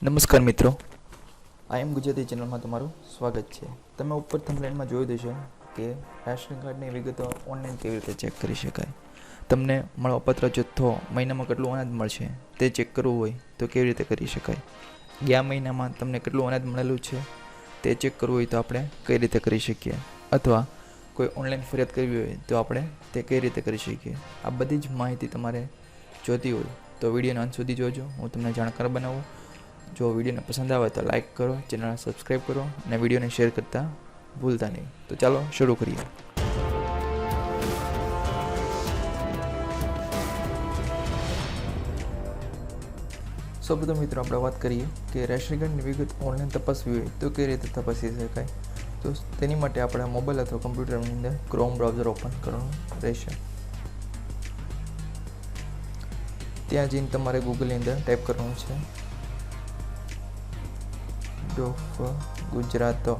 નમસ્કાર મિત્રો, આઈ એમ ગુજરાતી ચેનલમાં તમારું સ્વાગત છે. તમે ઉપર થંબનેલમાં જોયું દેશો કે રાશન કાર્ડની વિગતો ઓનલાઈન કેવી રીતે ચેક કરી શકાય. તમને મળવાપાત્ર જથ્થો મહિનામાં કેટલું અનાજ મળશે તે ચેક કરવું હોય તો કેવી રીતે કરી શકાય. ગયા મહિનામાં તમને કેટલું અનાજ મળેલું છે તે ચેક કરવું હોય તો આપણે કઈ રીતે કરી શકીએ, અથવા કોઈ ઓનલાઈન ફરિયાદ કરવી હોય તો આપણે તે કઈ રીતે કરી શકીએ. આ બધી જ માહિતી તમારે જોતી હોય તો વિડીયોના અંત સુધી જોજો, હું તમને જાણકાર બનાવું. જો વિડીયોને પસંદ આવે તો લાઇક કરો, ચેનલને સબસ્ક્રાઈબ કરો અને વિડીયોને શેર કરતા ભૂલતા નહીં. તો ચાલો શરૂ કરીએ. સૌપ્રથમ મિત્રો આપણે વાત કરીએ કે રેશન કાર્ડની વિગત ઓનલાઈન તપાસવી હોય તો કઈ રીતે તપાસી શકાય. તો તેની માટે આપણે મોબાઈલ અથવા કમ્પ્યુટરની અંદર ક્રોમ બ્રાઉઝર ઓપન કરવાનું રહેશે. ત્યાં જઈને તમારે ગૂગલની અંદર ટાઈપ કરવાનું છે ગુજરાત. આ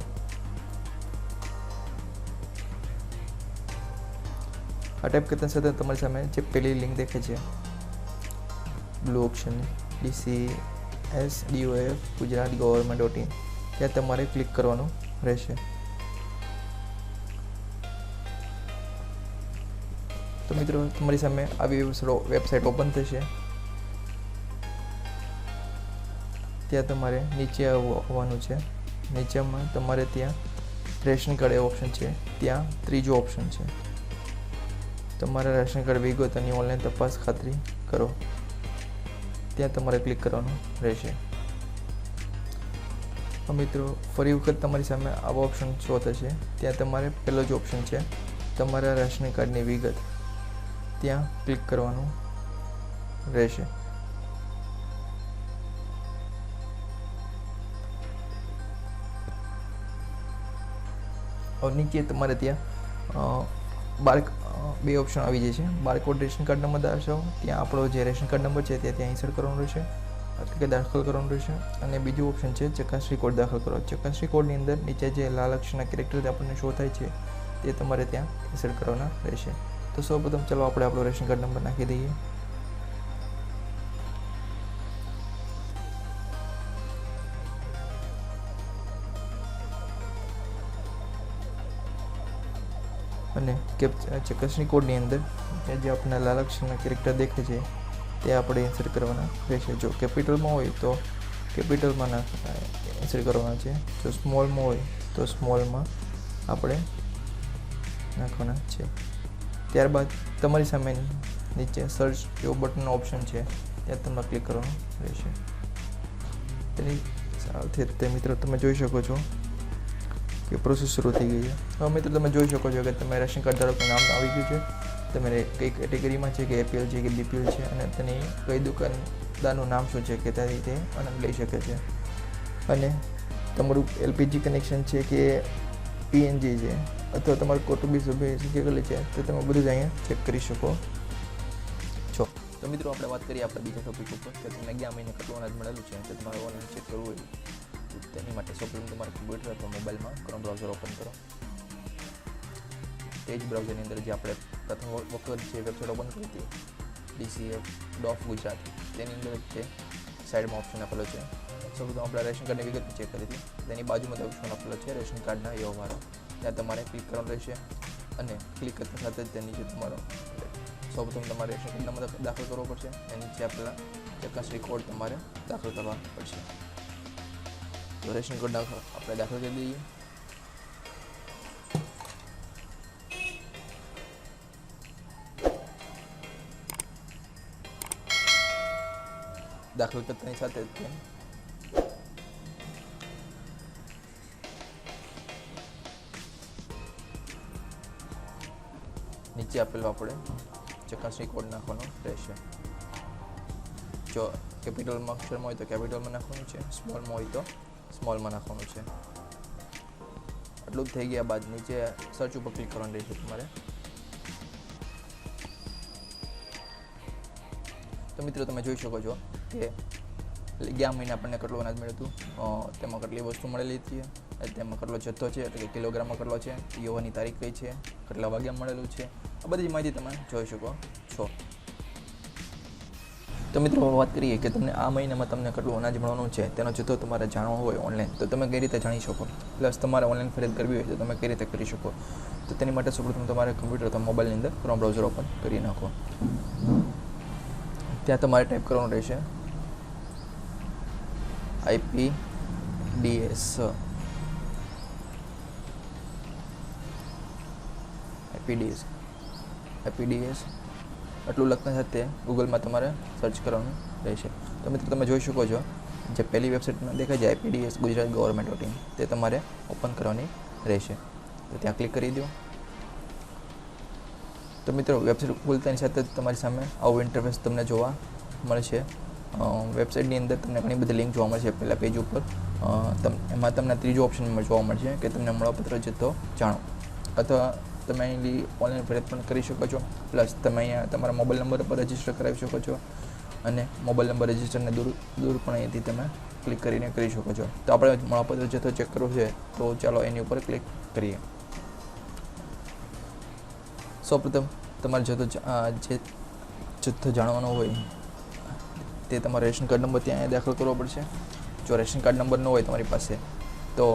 ટાઈપ કરતા સાથે તમારી સામે જે પહેલી લિંક દેખે છે બ્લુ ઓપ્શન DCSDOF ગુજરાત ગવર્મેન્ટ.in, ત્યાં તમારે ક્લિક કરવાનું રહેશે. તો મિત્રો તમારી સામે આવી વેબસાઇટ ઓપન થશે. ત્યાં તમારે નીચે આવવાનું છે. નીચેમાં તમારે ત્યાં રેશન કાર્ડ એવો ઓપ્શન છે, ત્યાં ત્રીજો ઓપ્શન છે તમારા રેશન કાર્ડ વિગતોની ઓનલાઈન તપાસ ખાતરી કરો, ત્યાં તમારે ક્લિક કરવાનું રહેશે. મિત્રો ફરી વખત તમારી સામે આવો ઓપ્શન શો થશે. ત્યાં તમારે પહેલો જ ઓપ્શન છે તમારા રેશન કાર્ડની વિગત, ત્યાં ક્લિક કરવાનું રહેશે. નીચે તમારે ત્યાં બે ઓપ્શન આવી જાય છે. બારકોડ રેશન કાર્ડ નંબર દર્શાવો, ત્યાં આપણો જે રેશન કાર્ડ નંબર છે તે ત્યાં ઇન્સર્ટ કરવાનો રહેશે, એટલે કે દાખલ કરવાનું રહેશે. અને બીજું ઓપ્શન છે ચકાસણી કોડ દાખલ કરો. ચકાસણી કોડની અંદર નીચે જે લાલ અક્ષરના કેરેક્ટર આપણને શો થાય છે તે તમારે ત્યાં ઇન્સર્ટ કરવાના રહેશે. તો સૌપ્રથમ ચાલો આપણે આપણો રેશન કાર્ડ નંબર નાખી દઈએ. અને ચકાસણી કોડની અંદર જે આપણને લાલ અક્ષરના કેરેક્ટર દેખે છે તે આપણે ઇન્સર્ટ કરવાના રહેશે. જો કેપિટલમાં હોય તો કેપિટલમાં ઇન્સર્ટ કરવાના છે, જો સ્મોલમાં હોય તો સ્મોલમાં આપણે નાખવાના છે. ત્યારબાદ તમારી સામે નીચે સર્ચ જેવો બટનનો ઓપ્શન છે, ત્યાં તમારે ક્લિક કરવાનું રહેશે. તેની સાથે મિત્રો તમે જોઈ શકો છો કે પ્રોસેસ શરૂ થઈ ગઈ છે. હવે મિત્રો તમે જોઈ શકો છો કે તમે રેશન કાર્ડ ધારકનું નામ આવી ગયું છે, તમે કઈ કેટેગરીમાં છે, કે APL છે કે BPL છે, અને તેની કઈ દુકાનદારનું નામ શું છે કે ત્યાંથી તે આનંદ લઈ શકે છે. અને તમારું LPG કનેક્શન છે કે PNG છે, અથવા તમારું કુટુંબી સભ્ય કેટલી છે, તો તમે બધું જ અહીંયા ચેક કરી શકો છો. તો મિત્રો આપણે વાત કરીએ આપણે બીજા ટોપિક ઉપર કે તમને ગયા મહિને કેટલું અનાજ મળેલું છે તે તમારે ઓનલાઈન ચેક કરવું હોય. તેની માટે સૌપ્રથમ તમારા કમ્પ્યુટર અથવા મોબાઈલમાં ક્રોમ બ્રાઉઝર ઓપન કરો. તે જ બ્રાઉઝરની અંદર જે આપણે પ્રથમ વખત જે વેબસાઇટ ઓપન કરી હતી DCF ગુજરાત, તેની અંદર તે સાઈડમાં ઓપ્શન આપેલો છે. સૌપ્રથમ આપણે રેશન કાર્ડની વિગત ચેક કરી હતી, તેની બાજુમાં ઓપ્શન આપેલો છે રેશન કાર્ડના વ્યવહારો, ત્યાં તમારે ક્લિક કરવાનું રહેશે. અને ક્લિક કરતા સાથે જ તેની નીચે તમારો સૌપ્રથમ તમારે રેશન કાર્ડ નંબર દાખલ કરવો પડશે. એની નીચે આપેલા ચકાસણી કોડ તમારે દાખલ કરવા પડશે. તો રેશન કાર્ડ આપણે દાખલ કરી દઈએ. દાખલ કરતાની સાથે જ નીચે આપેલો આપણે ચકાસણી કોડ નાખવાનો રહેશે. જો કેપિટલમાં અક્ષરમાં હોય તો કેપિટલમાં નાખવાનું છે, સ્મોલમાં હોય તો સ્મોલમાં નાખવાનું છે. આટલું જ થઈ ગયા બાદ નીચે સર્ચ ઉપર ક્લિક કરવાનું રહેશે તમારે. તો મિત્રો તમે જોઈ શકો છો કે ગયા મહિને આપણને કેટલું અનાજ મળ્યું હતું, તેમાં કેટલી વસ્તુ મળેલી હતી, તેમાં કેટલો જથ્થો છે એટલે કે કિલોગ્રામમાં કેટલો છે, યોવાની તારીખ કઈ છે, કેટલા વાગ્યા મળેલું છે, આ બધી માહિતી તમે જોઈ શકો છો. તો મિત્રો વાત કરીએ કે તમને આ મહિનામાં તમને કેટલું અનાજ મળવાનું છે તેનો જથ્થો તમારે જાણવો હોય ઓનલાઈન, તો તમે કઈ રીતે જાણી શકો, પ્લસ તમારે ઓનલાઈન ખરીદ કરવી હોય તો તમે કઈ રીતે કરી શકો. તો તેની માટે સૌપ્રથમ તમારે કમ્પ્યુટર અથવા મોબાઈલની અંદર ક્રોમ બ્રાઉઝર ઓપન કરી નાખો. ત્યાં તમારે ટાઈપ કરવાનું રહેશે IPDS આટલું લખતા સાથે ગૂગલમાં તમારે સર્ચ કરવાનું રહેશે. તો મિત્રો તમે જોઈ શકો છો જે પહેલી વેબસાઇટમાં દેખાય છે IPDS ગુજરાત ગવર્મેન્ટ.in, તે તમારે ઓપન કરવાની રહેશે. તો ત્યાં ક્લિક કરી દો. તો મિત્રો વેબસાઇટ ખોલતાની સાથે જ તમારી સામે આવું ઇન્ટરફેસ તમને જોવા મળશે. વેબસાઇટની અંદર તમને ઘણી બધી લિંક જોવા મળશે. પહેલાં પેજ ઉપર એમાં તમને ત્રીજો ઓપ્શન જોવા મળશે કે તમને મળવાપત્ર જથ્થો જાણો, અથવા તમે અહીંથી ઓનલાઈન ખરીદ પણ કરી શકો છો. પ્લસ તમે અહીંયા તમારા મોબાઈલ નંબર પર રજિસ્ટર કરાવી શકો છો, અને મોબાઈલ નંબર રજિસ્ટરને દૂર પણ અહીંયાથી તમે ક્લિક કરીને કરી શકો છો. તો આપણે મળવાપત્ર જથ્થો ચેક કરવો છે, તો ચાલો એની ઉપર ક્લિક કરીએ. સૌપ્રથમ તમારે જે જથ્થો જાણવાનો હોય તે તમારે રેશન કાર્ડ નંબર ત્યાં દાખલ કરવો પડશે. જો રેશન કાર્ડ નંબર ન હોય તમારી પાસે તો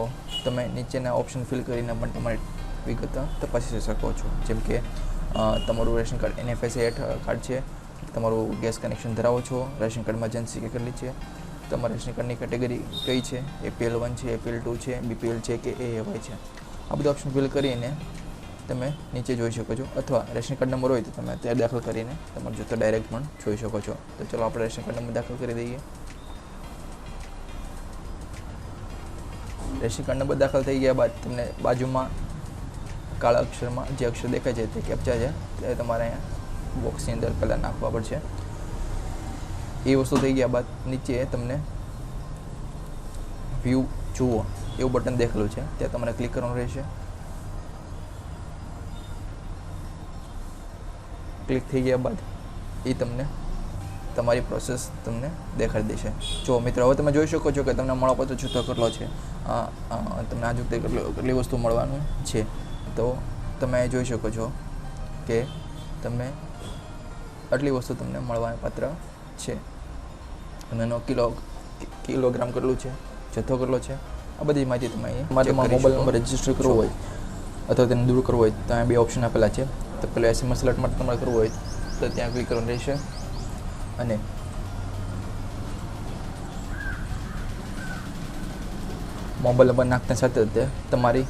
તમે નીચેના ઓપ્શન ફિલ કરીને પણ તમારી વિગત તપાસી શકો છો. જેમ કે તમારું રેશન કાર્ડ NFSA કાર્ડ છે, તમારું ગેસ કનેક્શન ધરાવો છો, રેશન કાર્ડમાં એજન્સી કેટલી છે, તમારા રેશન કાર્ડની કેટેગરી કઈ છે, APL 1 છે, APL 2 છે, BPL છે કે AAY છે. આ બધા ઓપ્શન ફિલ કરીને તમે નીચે જોઈ શકો છો, અથવા રેશન કાર્ડ નંબર હોય તો તમે ત્યાં દાખલ કરીને તમારો જથ્થો ડાયરેક્ટ પણ જોઈ શકો છો. તો ચલો આપણે રેશન કાર્ડ નંબર દાખલ કરી દઈએ. રેશન કાર્ડ નંબર દાખલ થઈ ગયા બાદ તમને બાજુમાં કાળા અક્ષરમાં જે અક્ષર દેખાય છે તે કેપ્ચા છે, તે તમારે અહીંયા બોક્સની અંદર પહેલાં નાખવા પડશે. એ વસ્તુ થઈ ગયા બાદ નીચે તમને વ્યૂ જુઓ એવું બટન દેખેલું છે, ત્યાં તમારે ક્લિક કરવાનું રહેશે. ક્લિક થઈ ગયા બાદ એ તમને તમારી પ્રોસેસ તમને દેખાડી દેશે. જો મિત્રો હવે તમે જોઈ શકો છો કે તમને મળવાપત્ર જથ્થો કેટલો છે, તમને આ વખતે કેટલી વસ્તુ મળવાનું છે. તો તમે જોઈ શકો છો કે તમે આટલી વસ્તુ તમને મળવા પાત્ર છે, અને એનો કિલોગ્રામ કેટલું છે, જથ્થો કેટલો છે, આ બધી માહિતી તમે તમારા મોબાઈલ નંબર રજિસ્ટર કરવો હોય અથવા તેને દૂર કરવો હોય તો ત્યાં બે ઓપ્શન આપેલા છે. તો પહેલાં SMS એલર્ટ માટે તમારે કરવું હોય તો ત્યાં ક્લિક કરવાનું રહેશે, અને મોબાઈલ નંબર નાખતા સાથે જ તમારી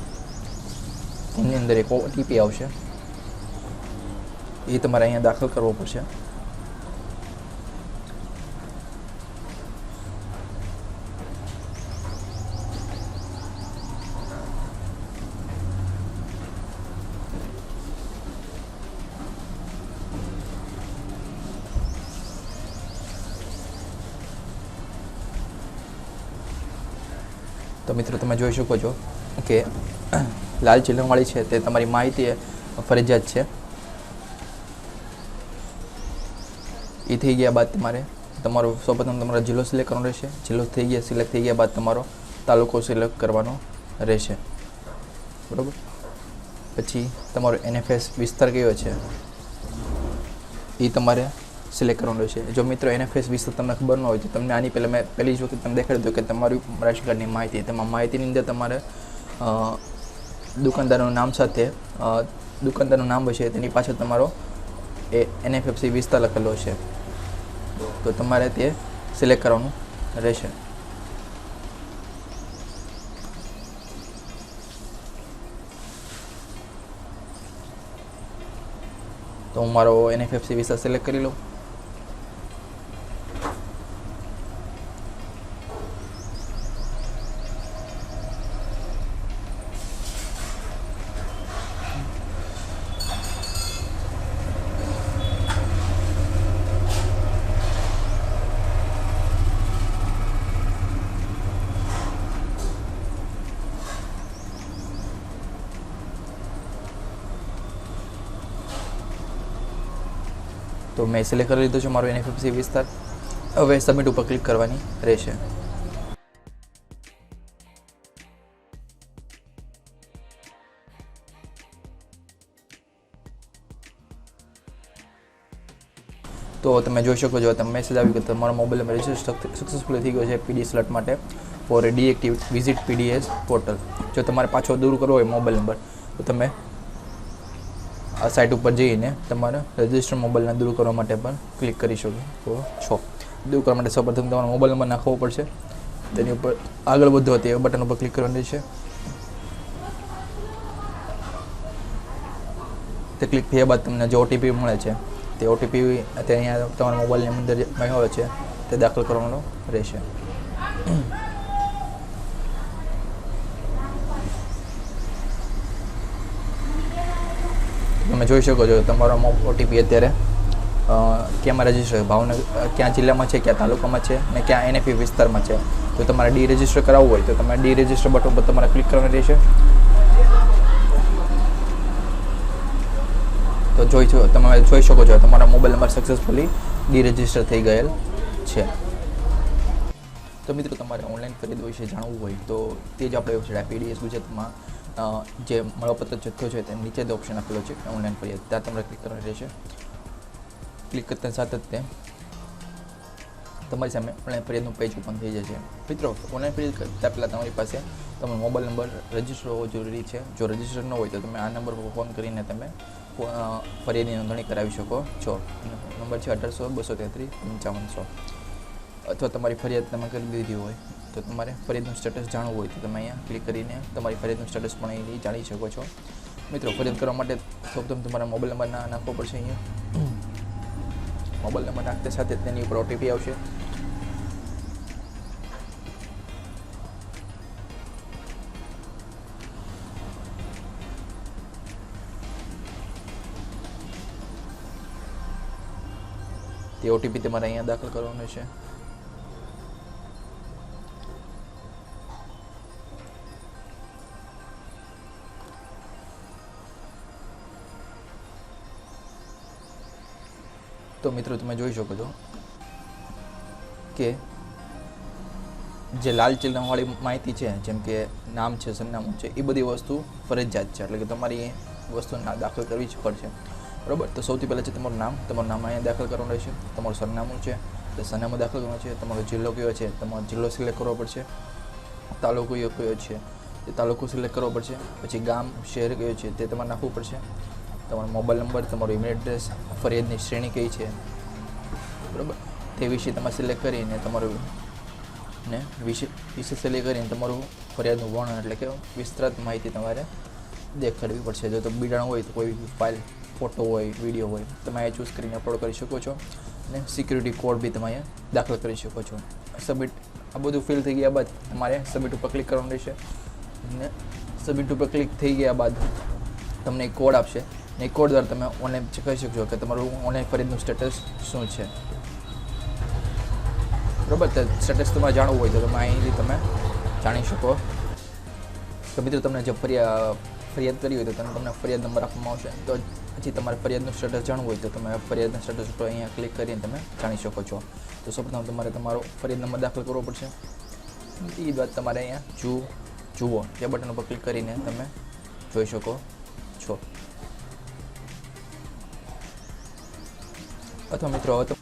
એની અંદર એક OTP આવશે, એ તમારે અહીંયા દાખલ કરવો પડશે. તો મિત્રો તમે જોઈ શકો છો કે લાલ ચિહ્નવાળી છે તે તમારી માહિતી ફરજિયાત છે. એ થઈ ગયા બાદ તમારે તમારો સૌપ્રથમ તમારો જિલ્લો સિલેક્ટ કરવાનો રહેશે. જિલ્લો સિલેક્ટ થઈ ગયા બાદ તમારો તાલુકો સિલેક્ટ કરવાનો રહેશે, બરાબર. પછી તમારો NFS વિસ્તાર કયો છે એ તમારે સિલેક્ટ કરવાનું રહેશે. જો મિત્રો NFS વિસ્તાર તમને ખબર ન હોય તો તમને આની પહેલાં મેં પહેલી જ વખત તમને દેખાડી દઉં કે તમારું રેશન કાર્ડની માહિતી, તેમાં માહિતીની અંદર તમારે દુકાનદારનું નામ સાથે દુકાનદારનું નામ હશે, તેની પાછળ તમારો એ NFFC વિસ્તાર લખેલો છે, તો તમારે તે સિલેક્ટ કરવાનું રહેશે. તો હું મારો NFFC વિસ્તાર સિલેક્ટ કરી લઉં. તો મેં સિલેક્ટ કરી લીધો છે મારો NFFC વિસ્તાર. હવે સબમિટ ઉપર ક્લિક કરવાની રહેશે. તો તમે જોઈ શકો છો તમે મેસેજ આવ્યું કે તમારો મોબાઈલ નંબર રજિસ્ટર સક્સેસફુલી થઈ ગયો છે પીડીએસ સ્લોટ માટે ફોર એ ડીએક્ટિવ વિઝિટ પીડીએસ પોર્ટલ. જો તમારે પાછો દૂર કરવો હોય મોબાઈલ નંબર તો તમે આ સાઇટ ઉપર જઈને તમારા રજિસ્ટર મોબાઈલને દૂર કરવા માટે પણ ક્લિક કરી શકો છો. દૂર કરવા માટે સૌપ્રથમ તમારો મોબાઈલ નંબર નાખવો પડશે. તેની ઉપર આગળ વધો તે બટન ઉપર ક્લિક કરવાની છે. તે ક્લિક થયા બાદ તમને જે ઓટીપી મળે છે તે ઓટીપી અત્યારે અહીંયા તમારા મોબાઈલની અંદર જે મળ્યો છે તે દાખલ કરવાનો રહેશે. તમે જોઈ શકો છો તમારો ઓટીપી અત્યારે ક્યાંમાં રજિસ્ટર ભાવનગર ક્યાં જિલ્લામાં છે, ક્યાં તાલુકામાં છે અને ક્યાં એનએફી વિસ્તારમાં છે. તો તમારે ડી રજિસ્ટર કરાવવું હોય તો તમારે ડી રજિસ્ટર બટન પર તમારે ક્લિક કરવાનું રહેશે. તો તમે જોઈ શકો છો તમારા mobile number successfully D register થઈ ગયેલ છે. તો મિત્રો તમારે ઓનલાઈન ખરીદવું વિશે જાણવું હોય તો તે જ આપણે વેબસાઇટ IPDF ગુજરાતમાં જે મળપત્ર જથ્થો છે તે નીચે જ ઓપ્શન આપેલો છે ઓનલાઈન ફરિયાદ, ત્યાં તમારે ક્લિક કરવાનું રહેશે. ક્લિક કરતા સાથે જ તે તમારી સામે ઓનલાઈન ફરિયાદનું પેજ ઓપન થઈ જાય છે. મિત્રો ઓનલાઈન ફરિયાદ કરતાં પહેલાં તમારી પાસે તમારો મોબાઈલ નંબર રજિસ્ટર હોવો જરૂરી છે. જો રજિસ્ટર ન હોય તો તમે આ નંબર પર ફોન કરીને તમે ફરિયાદની નોંધણી કરાવી શકો છો. નંબર છે 1800-233-5500. અથવા તમારી ફરિયાદ તમે કરી દીધી હોય તો તમારે ફરિયાદનું સ્ટેટસ જાણવું હોય તો તમે અહીંયા ક્લિક કરીને તમારી ફરિયાદનું સ્ટેટસ પણ અહીં જાણી શકો છો. મિત્રો ફરિયાદ કરવા માટે સૌપ્રથમ તમારા મોબાઈલ નંબર નાખવો પડશે. અહીંયા મોબાઈલ નંબર નાખતા સાથે તેની ઉપર ઓટીપી આવશે. તે ઓટીપી તમારે અહીંયા દાખલ કરવાનો છે. તો મિત્રો તમે જોઈ શકો છો કે જે લાલ ચિહ્નવાળી માહિતી છે જેમ કે નામ છે, સરનામું છે, એ બધી વસ્તુ ફરજિયાત છે. એટલે કે તમારી એ વસ્તુ દાખલ કરવી જ પડશે. બરાબર. તો સૌથી પહેલાં છે તમારું નામ અહીંયા દાખલ કરવાનું રહેશે. તમારું સરનામું છે તો સરનામું દાખલ કરવાનું છે. તમારો જિલ્લો કયો છે તમારો જિલ્લો સિલેક્ટ કરવો પડશે. તાલુકો કયો છે તે તાલુકો સિલેક્ટ કરવો પડશે. પછી ગામ શહેર કયો છે તે તમારે નાખવું પડશે. તમારો મોબાઈલ નંબર, તમારો ઈમેલ એડ્રેસ, ફરિયાદની શ્રેણી કઈ છે બરાબર તે વિશે તમારે સિલેક્ટ કરીને તમારું વિશે સિલેક્ટ કરીને તમારું ફરિયાદનું વર્ણન એટલે કે વિસ્તૃત માહિતી તમારે દેખાડવી પડશે. જો તો બીડાણ હોય તો કોઈ ફાઇલ, ફોટો હોય, વિડીયો હોય તમે અહીંયા ચૂઝ કરીને અપલોડ કરી શકો છો. અને સિક્યુરિટી કોડ બી તમે અહીંયા દાખલ કરી શકો છો. સબમિટ આ બધું ફિલ થઈ ગયા બાદ તમારે સબમિટ ઉપર ક્લિક કરવાનું રહેશે. અને સબમિટ ઉપર ક્લિક થઈ ગયા બાદ તમને એક કોડ આપશે. એ કોડ દ્વારા તમે ઓનલાઈન ચકાસી શકશો કે તમારું ઓનલાઈન ફરિયાદનું સ્ટેટસ શું છે બરાબર. તો સ્ટેટસ તમારે જાણવું હોય તો તમે અહીંથી તમે જાણી શકો. તો મિત્રો તમને જે ફરિયાદ કરી હોય તો તમને ફરિયાદ નંબર આપવામાં આવશે. તો પછી તમારે ફરિયાદનું સ્ટેટસ જાણવું હોય તો તમે ફરિયાદના સ્ટેટસ ઉપર અહીંયા ક્લિક કરીને તમે જાણી શકો છો. તો સૌપ્રથમ તમારે તમારો ફરિયાદ નંબર દાખલ કરવો પડશે. એ બાદ તમારે અહીંયા જુઓ તે બટન ઉપર ક્લિક કરીને તમે જોઈ શકો છો. અથવા મિત્રો હવે